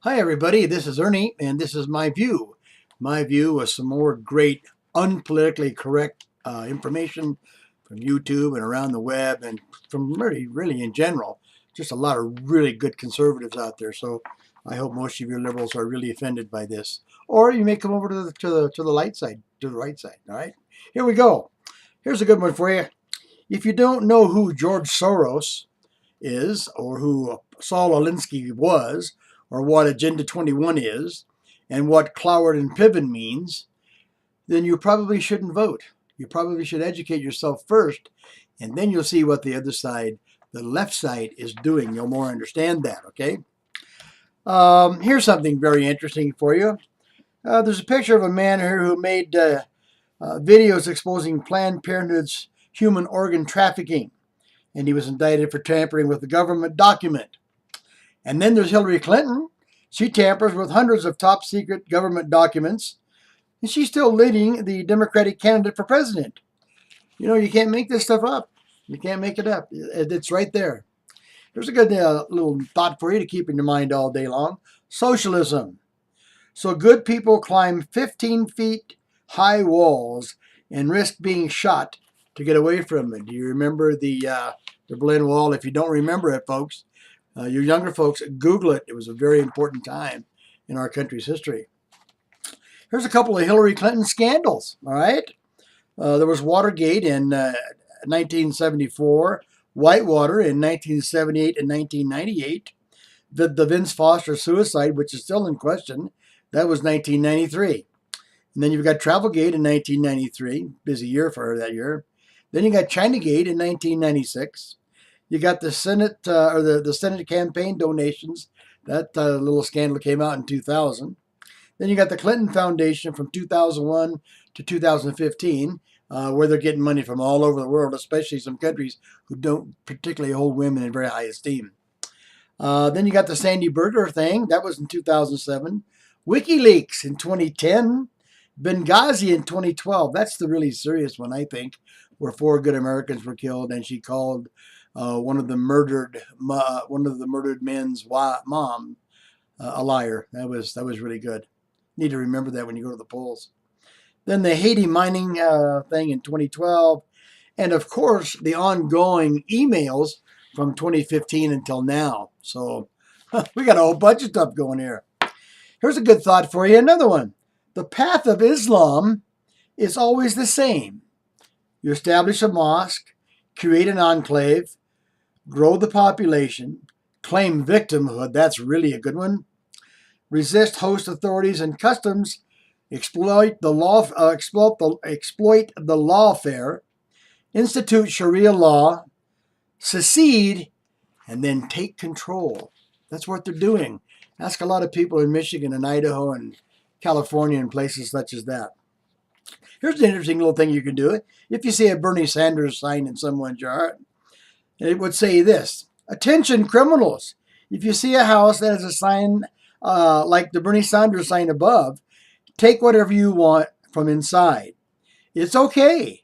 Hi everybody, this is Ernie and this is my view. My view of some more great unpolitically correct information from YouTube and around the web and from really in general. Just a lot of really good conservatives out there. So I hope most of you liberals are really offended by this. Or you may come over to the light side, to the right side. All right, here we go. Here's a good one for you. If you don't know who George Soros is, or who Saul Alinsky was, or what Agenda 21 is, and what Cloward and Piven means, then you probably shouldn't vote. You probably should educate yourself first, and then you'll see what the other side, the left side, is doing. You'll more understand that, okay? Here's something very interesting for you. There's a picture of a man here who made videos exposing Planned Parenthood's human organ trafficking, and he was indicted for tampering with the government document. And then there's Hillary Clinton. She tampers with hundreds of top secret government documents, and she's still leading the Democratic candidate for president. You know, you can't make this stuff up. You can't make it up. It's right there. Here's a good little thought for you to keep in your mind all day long. Socialism. So good people climb 15 feet high walls and risk being shot to get away from it. Do you remember the Berlin Wall? If you don't remember it, folks, you younger folks, Google it. It was a very important time in our country's history. Here's a couple of Hillary Clinton scandals, all right? There was Watergate in 1974, Whitewater in 1978 and 1998, the Vince Foster suicide, which is still in question, that was 1993. And then you've got Travelgate in 1993, busy year for her that year. Then you got Chinagate in 1996. You got the Senate the Senate campaign donations. That little scandal came out in 2000. Then you got the Clinton Foundation from 2001 to 2015, where they're getting money from all over the world, especially some countries who don't particularly hold women in very high esteem. Then you got the Sandy Berger thing. That was in 2007. WikiLeaks in 2010. Benghazi in 2012. That's the really serious one, I think, where 4 good Americans were killed, and she called one of the murdered men's mom a liar. That was really good. Need to remember that when you go to the polls. Then the Haiti mining thing in 2012, and of course the ongoing emails from 2015 until now. So we got a whole bunch of stuff going here. Here's a good thought for you. Another one. The path of Islam is always the same. You establish a mosque, create an enclave, grow the population, claim victimhood. That's really a good one. Resist host authorities and customs, exploit the lawfare, institute Sharia law, secede, and then take control. That's what they're doing. Ask a lot of people in Michigan and Idaho and California and places such as that. Here's an interesting little thing you can do. If you see a Bernie Sanders sign in someone's yard, it would say this: attention criminals. If you see a house that has a sign like the Bernie Sanders sign above, take whatever you want from inside. It's okay,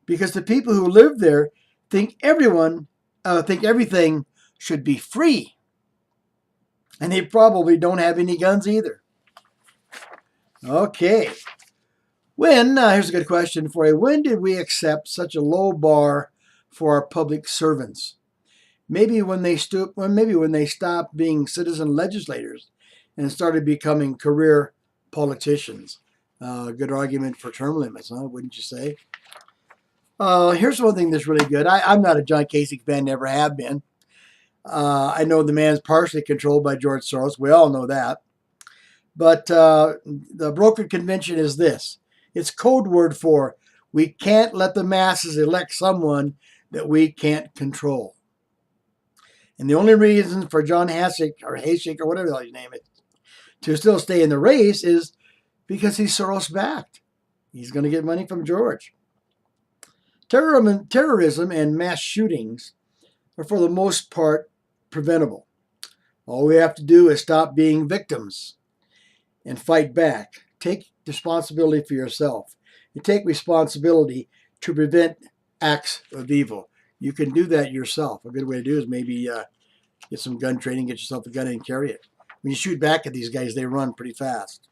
because the people who live there think everything should be free. And they probably don't have any guns either. Okay. Here's a good question for you. When did we accept such a low bar for our public servants? Maybe when they stopped being citizen legislators and started becoming career politicians. Good argument for term limits, huh? Wouldn't you say? Here's one thing that's really good. I'm not a John Kasich fan, never have been. I know the man's partially controlled by George Soros. We all know that. But the broker convention is this. It's code word for we can't let the masses elect someone that we can't control. And the only reason for John Hasek or whatever his name is to still stay in the race is because he's Soros backed. He's going to get money from George. Terrorism and mass shootings are for the most part preventable. All we have to do is stop being victims and fight back. Take responsibility for yourself. You take responsibility to prevent acts of evil. You can do that yourself. A good way to do it is maybe get some gun training, get yourself a gun and carry it. when you shoot back at these guys, they run pretty fast.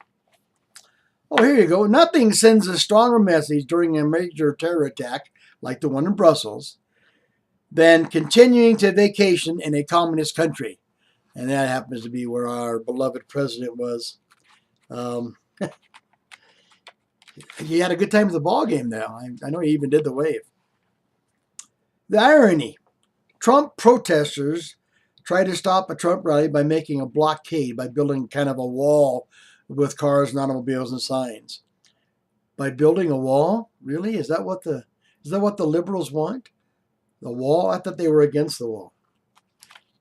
Oh, here you go. Nothing sends a stronger message during a major terror attack, like the one in Brussels, than continuing to vacation in a communist country. And that happens to be where our beloved president was. He had a good time at the ball game now. I know he even did the wave. The irony. Trump protesters tried to stop a Trump rally by making a blockade, by building kind of a wall with cars and automobiles and signs. By building a wall? Really? Is that what the liberals want? The wall? I thought they were against the wall.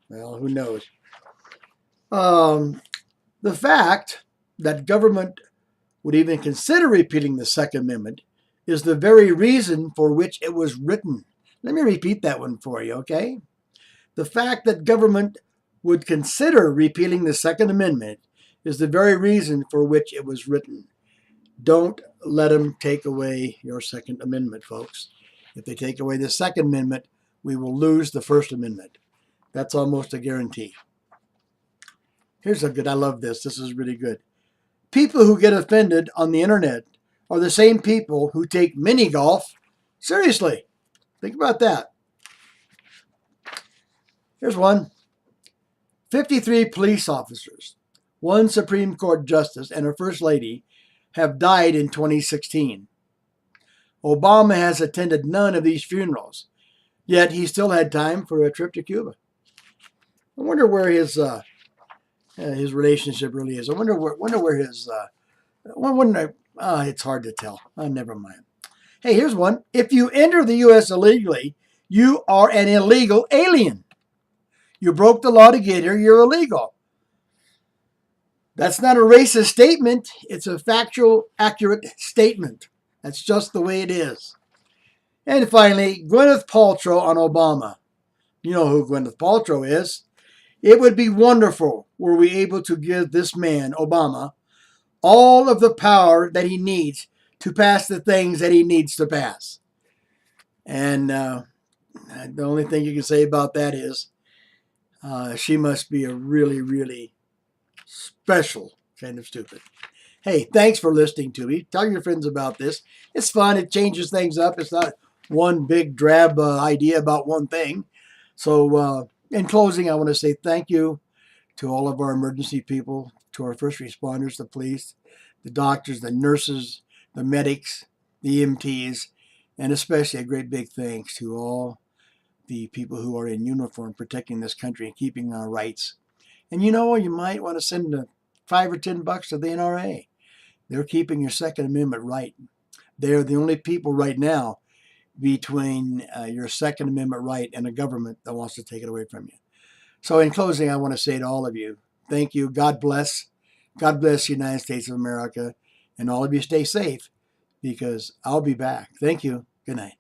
Well, who knows? The fact that government would even consider repealing the Second Amendment is the very reason for which it was written. Let me repeat that one for you, okay? The fact that government would consider repealing the Second Amendment is the very reason for which it was written. Don't let them take away your Second Amendment, folks. If they take away the Second Amendment, we will lose the First Amendment. That's almost a guarantee. Here's a good, I love this. This is really good. People who get offended on the internet are the same people who take mini golf seriously. Think about that. Here's one. 53 police officers, one Supreme Court justice, and a First Lady have died in 2016. Obama has attended none of these funerals, yet he still had time for a trip to Cuba. I wonder where his relationship really is. I wonder where his. It's hard to tell. Never mind. Hey, here's one. If you enter the U.S. illegally, you are an illegal alien. You broke the law to get here. You're illegal. That's not a racist statement. It's a factual, accurate statement. That's just the way it is. And finally, Gwyneth Paltrow on Obama. You know who Gwyneth Paltrow is. It would be wonderful were we able to give this man, Obama, all of the power that he needs to pass the things that he needs to pass. And the only thing you can say about that is she must be a really, really special kind of stupid. Hey, thanks for listening to me. Tell your friends about this. It's fun. It changes things up. It's not one big drab idea about one thing. So in closing, I want to say thank you to all of our emergency people, to our first responders, the police, the doctors, the nurses, the medics, the EMTs, and especially a great big thanks to all the people who are in uniform protecting this country and keeping our rights. And you know, you might want to send $5 or $10 to the NRA. They're keeping your Second Amendment right. They're the only people right now between your Second Amendment right and a government that wants to take it away from you. So in closing, I want to say to all of you, thank you. God bless. God bless the United States of America. And all of you stay safe because I'll be back. Thank you. Good night.